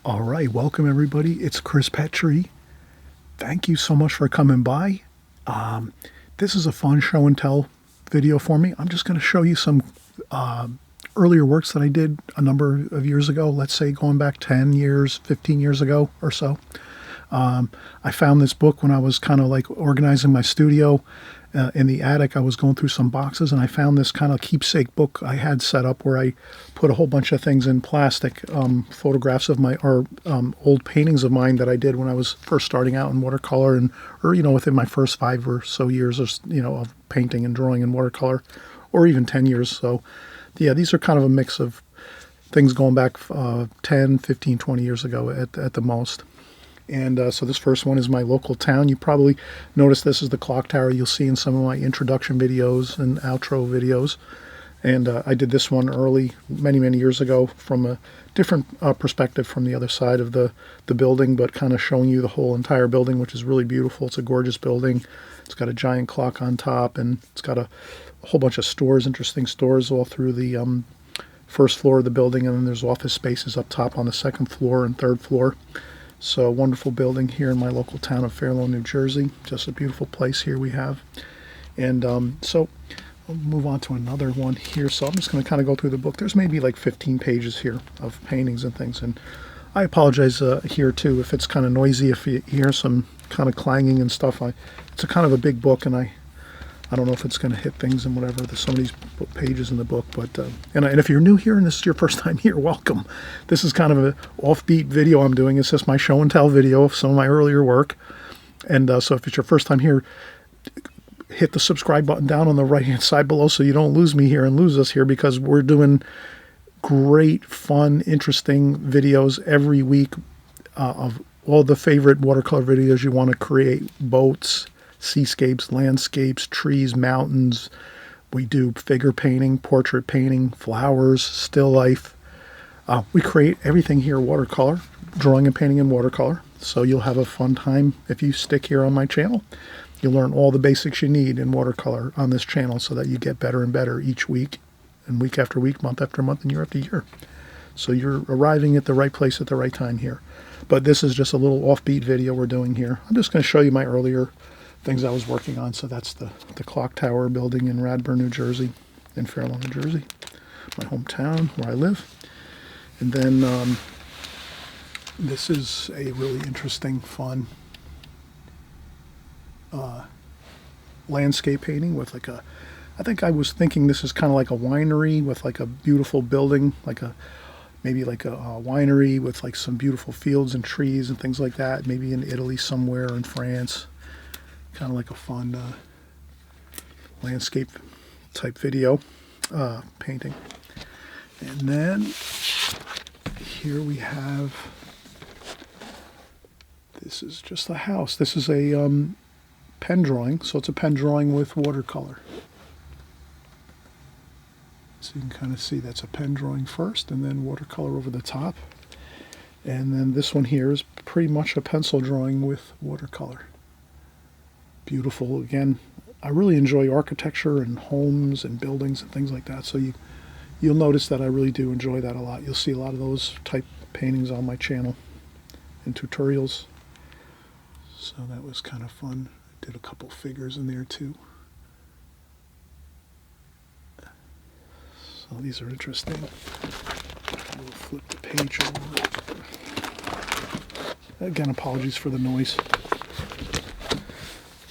All right, welcome everybody. It's Chris Petrie. Thank you so much for coming by. This is a fun show and tell video for me. I'm just going to show you some earlier works that I did a number of years ago, let's say going back 10 years, 15 years ago or so. I found this book when I was kind of like organizing my studio in the attic. I was going through some boxes and I found this kind of keepsake book I had set up where I put a whole bunch of things in plastic, photographs of my, or old paintings of mine that I did when I was first starting out in watercolor or within my first 5 or so years of painting and drawing in watercolor, or even 10 years. So yeah, these are kind of a mix of things going back 10, 15, 20 years ago at the most. And so this first one is my local town. You probably noticed this is the clock tower you'll see in some of my introduction videos and outro videos. And I did this one early, many, many years ago from a different perspective from the other side of the building, but kind of showing you the whole entire building, which is really beautiful. It's a gorgeous building. It's got a giant clock on top, and it's got a whole bunch of stores, interesting stores all through the first floor of the building, and then there's office spaces up top on the second floor and third floor. So wonderful building here in my local town of Fair Lawn, New Jersey. Just a beautiful place here we have. And so I'll move on to another one here. So I'm just going to kind of go through the book. There's maybe like 15 pages here of paintings and things. And I apologize here too if it's kind of noisy, if you hear some kind of clanging and stuff. It's a kind of a big book, and I don't know if it's going to hit things and whatever. There's so many pages in the book, but and if you're new here and this is your first time here, welcome. This is kind of an offbeat video I'm doing. It's just my show and tell video of some of my earlier work. And so if it's your first time here, hit the subscribe button down on the right-hand side below so you don't lose me here and lose us here, because we're doing great, fun, interesting videos every week of all the favorite watercolor videos you want to create: boats, seascapes, landscapes, trees, mountains. We do figure painting, portrait painting, flowers, still life. We create everything here watercolor, drawing and painting in watercolor. So you'll have a fun time if you stick here on my channel. You'll learn all the basics you need in watercolor on this channel so that you get better and better each week, and week after week, month after month, and year after year. So you're arriving at the right place at the right time here. But this is just a little offbeat video we're doing here. I'm just going to show you my earlier things I was working on. So that's the clock tower building in Radburn, New Jersey, in Fair Lawn, New Jersey, my hometown where I live. And then this is a really interesting, fun landscape painting with like I think I was thinking this is kind of like a winery with like a beautiful building, maybe like a winery with like some beautiful fields and trees and things like that, maybe in Italy somewhere, or in France. Kind of like a fun landscape type video painting. And then here we have, this is just a house. This is a pen drawing. So it's a pen drawing with watercolor. So you can kind of see that's a pen drawing first and then watercolor over the top. And then this one here is pretty much a pencil drawing with watercolor. Beautiful. Again, I really enjoy architecture and homes and buildings and things like that. So you'll notice that I really do enjoy that a lot. You'll see a lot of those type paintings on my channel and tutorials. So that was kind of fun. I did a couple figures in there too. So these are interesting. We'll flip the page over. Again, apologies for the noise.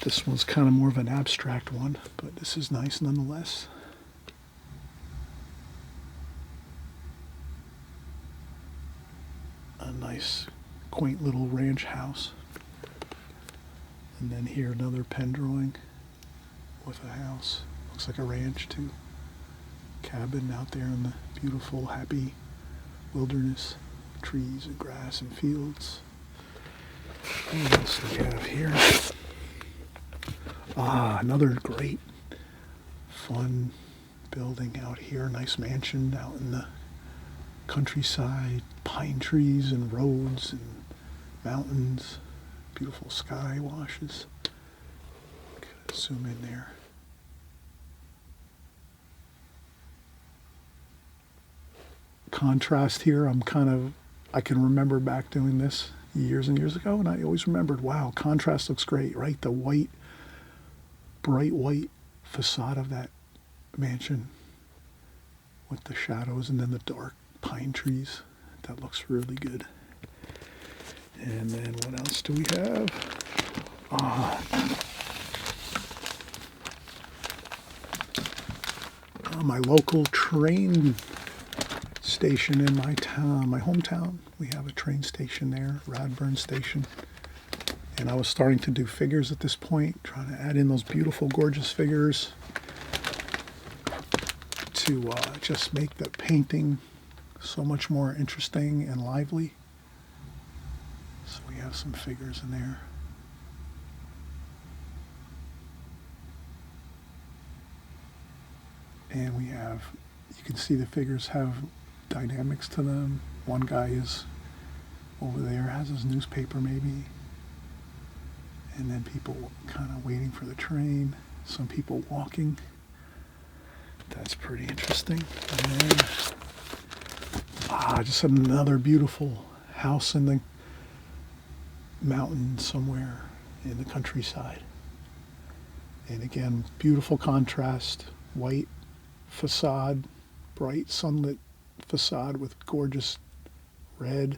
This one's kind of more of an abstract one, but this is nice nonetheless. A nice, quaint little ranch house. And then here another pen drawing with a house. Looks like a ranch too. Cabin out there in the beautiful, happy wilderness. Trees and grass and fields. What else do we have here? Another great, fun building out here. Nice mansion out in the countryside. Pine trees and roads and mountains. Beautiful sky washes. Zoom in there. Contrast here. I can remember back doing this years and years ago, and I always remembered, wow, contrast looks great, right? The white, bright white facade of that mansion with the shadows and then the dark pine trees. That looks really good. And then what else do we have? My local train station in my town, my hometown. We have a train station there, Radburn Station. And I was starting to do figures at this point, trying to add in those beautiful, gorgeous figures to just make the painting so much more interesting and lively. So we have some figures in there. And we have, you can see the figures have dynamics to them. One guy is over there, has his newspaper maybe. And then people kind of waiting for the train. Some people walking. That's pretty interesting. And then, just another beautiful house in the mountain somewhere in the countryside. And again, beautiful contrast, white facade, bright sunlit facade with gorgeous red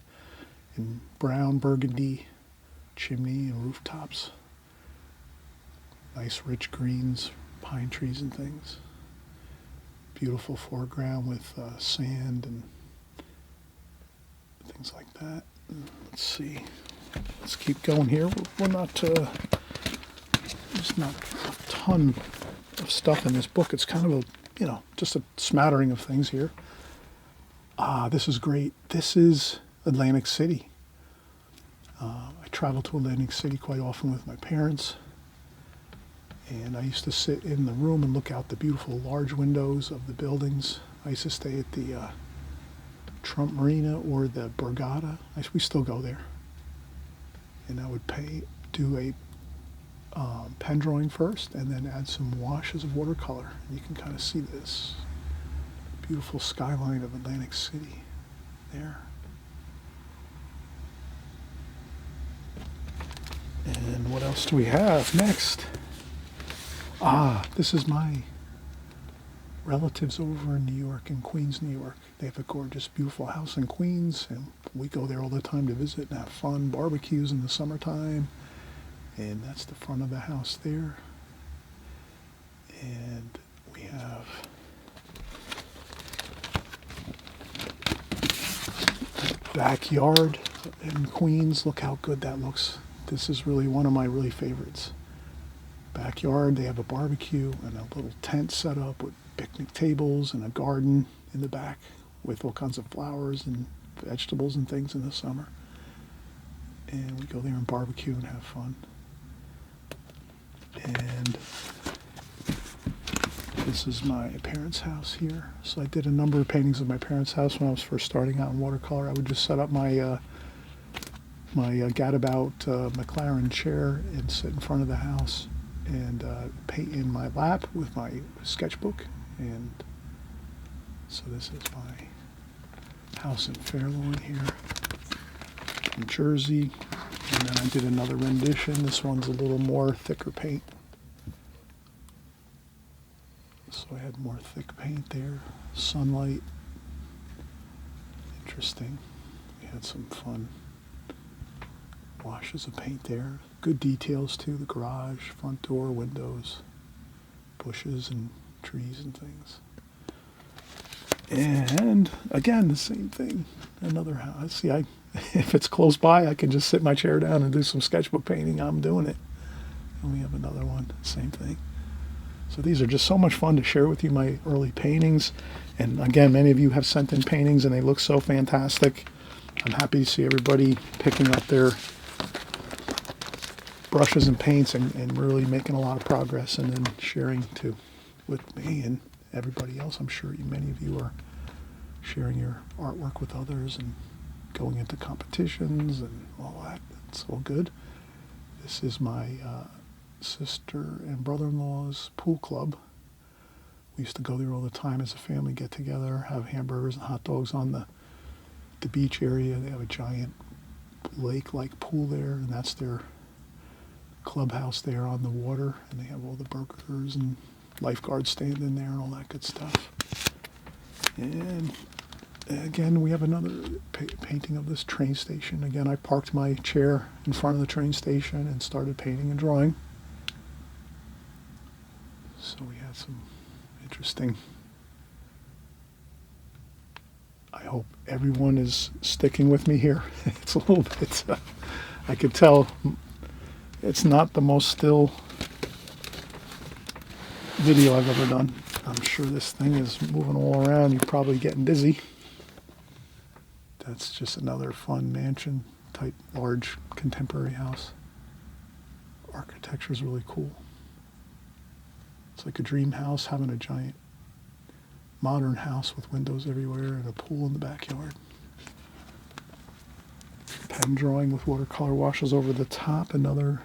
and brown burgundy chimney and rooftops. Nice rich greens, pine trees and things. Beautiful foreground with sand and things like that. Let's see. Let's keep going here. We're not, there's not a ton of stuff in this book. It's kind of a, just a smattering of things here. This is great. This is Atlantic City. I travel to Atlantic City quite often with my parents. And I used to sit in the room and look out the beautiful large windows of the buildings. I used to stay at the Trump Marina or the Borgata. We still go there. And I would do a pen drawing first and then add some washes of watercolor. And you can kind of see this beautiful skyline of Atlantic City there. And what else do we have next? This is my relatives over in New York, in Queens, New York. They have a gorgeous, beautiful house in Queens, and we go there all the time to visit and have fun, barbecues in the summertime. And that's the front of the house there. And we have backyard in Queens. Look how good that looks. This is really one of my really favorites. Backyard, they have a barbecue and a little tent set up with picnic tables and a garden in the back with all kinds of flowers and vegetables and things in the summer. And we go there and barbecue and have fun. And this is my parents' house here. So I did a number of paintings of my parents' house when I was first starting out in watercolor. I would just set up my gadabout McLaren chair and sit in front of the house and paint in my lap with my sketchbook. And so this is my house in Fairlawn here in Jersey. And then I did another rendition. This one's a little more thicker paint. So I had more thick paint there. Sunlight. Interesting. We had some fun washes of paint there. Good details too. The garage, front door, windows, bushes and trees and things. And again, the same thing. Another house. See, if it's close by, I can just sit my chair down and do some sketchbook painting. I'm doing it. And we have another one. Same thing. So these are just so much fun to share with you, my early paintings. And again, many of you have sent in paintings and they look so fantastic. I'm happy to see everybody picking up their brushes and paints and really making a lot of progress and then sharing with me and everybody else. I'm sure many of you are sharing your artwork with others and going into competitions and all that. It's all good. This is my sister and brother-in-law's pool club. We used to go there all the time as a family, get together, have hamburgers and hot dogs on the the beach area. They have a giant lake-like pool there, and that's their clubhouse there on the water, and they have all the burgers and lifeguards standing there and all that good stuff. And again, we have another painting of this train station. Again, I parked my chair in front of the train station and started painting and drawing. So we had some interesting. I hope everyone is sticking with me here. It's a little bit, I could tell it's not the most still video I've ever done. I'm sure this thing is moving all around. You're probably getting dizzy. That's just another fun mansion type large contemporary house. Architecture is really cool. It's like a dream house having a giant modern house with windows everywhere and a pool in the backyard. Pen drawing with watercolor washes over the top. Another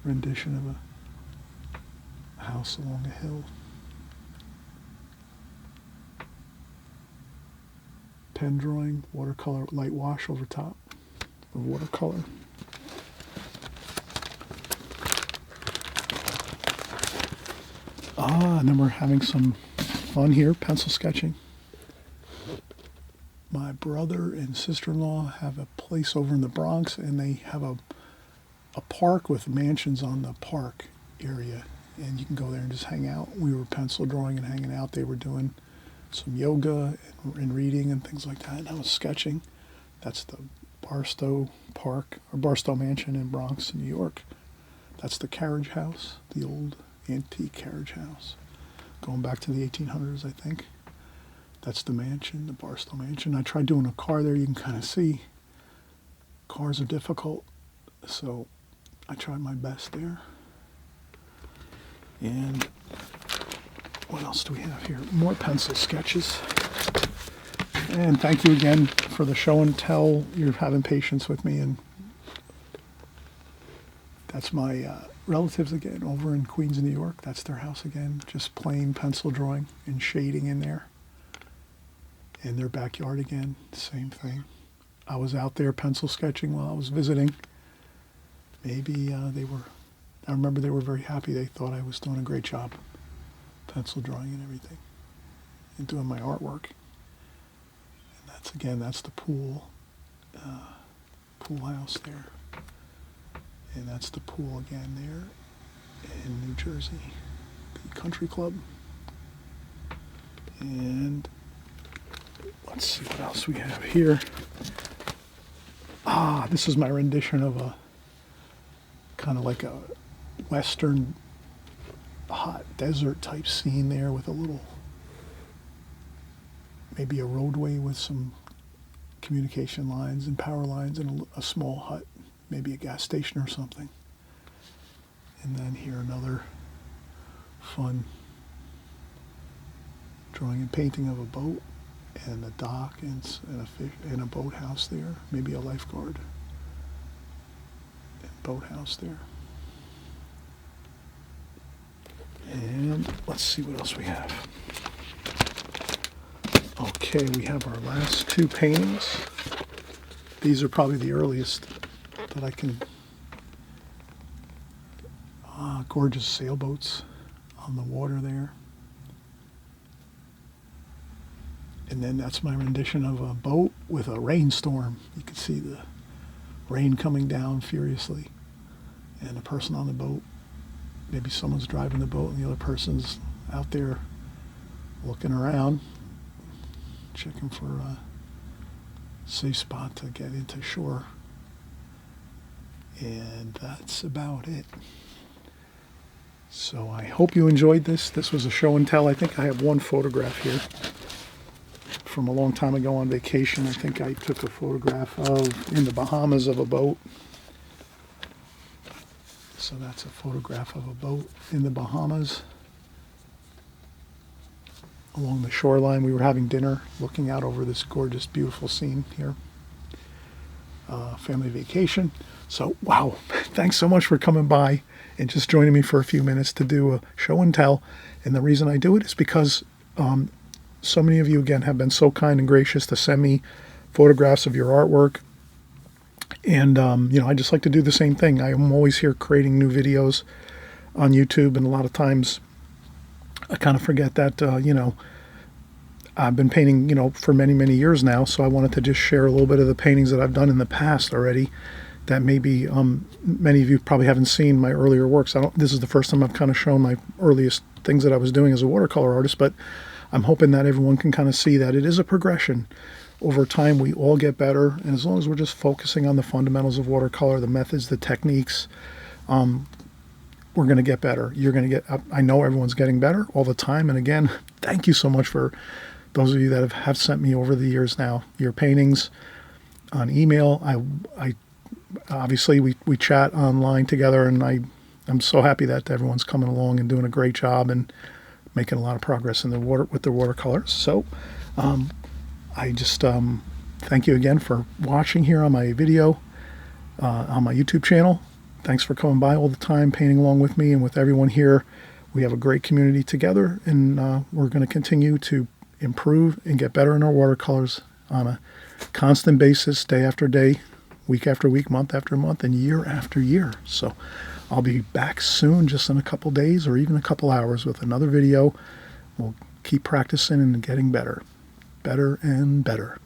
rendition of a house along a hill. Pen drawing, watercolor, light wash over top of watercolor. And then we're having some fun here, pencil sketching. My brother and sister-in-law have a place over in the Bronx, and they have a park with mansions on the park area, and you can go there and just hang out. We were pencil drawing and hanging out. They were doing some yoga and reading and things like that, and I was sketching. That's the Barstow Park, or Barstow Mansion in Bronx, New York. That's the carriage house, the old antique carriage house, going back to the 1800s, I think. That's the mansion, the Barstow Mansion. I tried doing a car there. You can kind of see cars are difficult, so I tried my best there. And what else do we have here? More pencil sketches. And thank you again for the show and tell. You're having patience with me, and that's my relatives again over in Queens, New York. That's their house again, just plain pencil drawing and shading in there. In their backyard again, same thing. I was out there pencil sketching while I was visiting. Maybe I remember they were very happy. They thought I was doing a great job pencil drawing and everything and doing my artwork. And that's the pool house there. And that's the pool again there in New Jersey, the country club. And let's see what else we have here. This is my rendition of a kind of like a western hot desert type scene there with a little, maybe a roadway with some communication lines and power lines and a small hut, maybe a gas station or something. And then here another fun drawing and painting of a boat and a dock and a fish and a boathouse there, maybe a lifeguard and boathouse there. And let's see what else we have. Okay, we have our last two paintings. These are probably the earliest that I can. Gorgeous sailboats on the water there. And then that's my rendition of a boat with a rainstorm. You can see the rain coming down furiously. And a person on the boat. Maybe someone's driving the boat and the other person's out there looking around, checking for a safe spot to get into shore. And that's about it. So I hope you enjoyed this. This was a show and tell. I think I have one photograph here from a long time ago on vacation. I think I took a photograph of in the Bahamas of a boat. So that's a photograph of a boat in the Bahamas along the shoreline. We were having dinner looking out over this gorgeous, beautiful scene here. Family vacation. So, wow, thanks so much for coming by and just joining me for a few minutes to do a show and tell. And the reason I do it is because so many of you, again, have been so kind and gracious to send me photographs of your artwork. And, I just like to do the same thing. I'm always here creating new videos on YouTube, and a lot of times I kind of forget that, I've been painting, for many, many years now, so I wanted to just share a little bit of the paintings that I've done in the past already that maybe many of you probably haven't seen my earlier works. This is the first time I've kind of shown my earliest things that I was doing as a watercolor artist, but I'm hoping that everyone can kind of see that it is a progression. Over time, we all get better, and as long as we're just focusing on the fundamentals of watercolor, the methods, the techniques, we're going to get better. You're going to get, I know everyone's getting better all the time, and again, thank you so much for those of you that have sent me over the years now your paintings on email. I obviously we chat online together, and I'm so happy that everyone's coming along and doing a great job and making a lot of progress in with the watercolors. So I just thank you again for watching here on my video on my YouTube channel. Thanks for coming by all the time, painting along with me and with everyone here. We have a great community together, and we're going to continue to improve and get better in our watercolors on a constant basis, day after day, week after week, month after month, and year after year. So I'll be back soon, just in a couple days or even a couple hours, with another video. We'll keep practicing and getting better and better.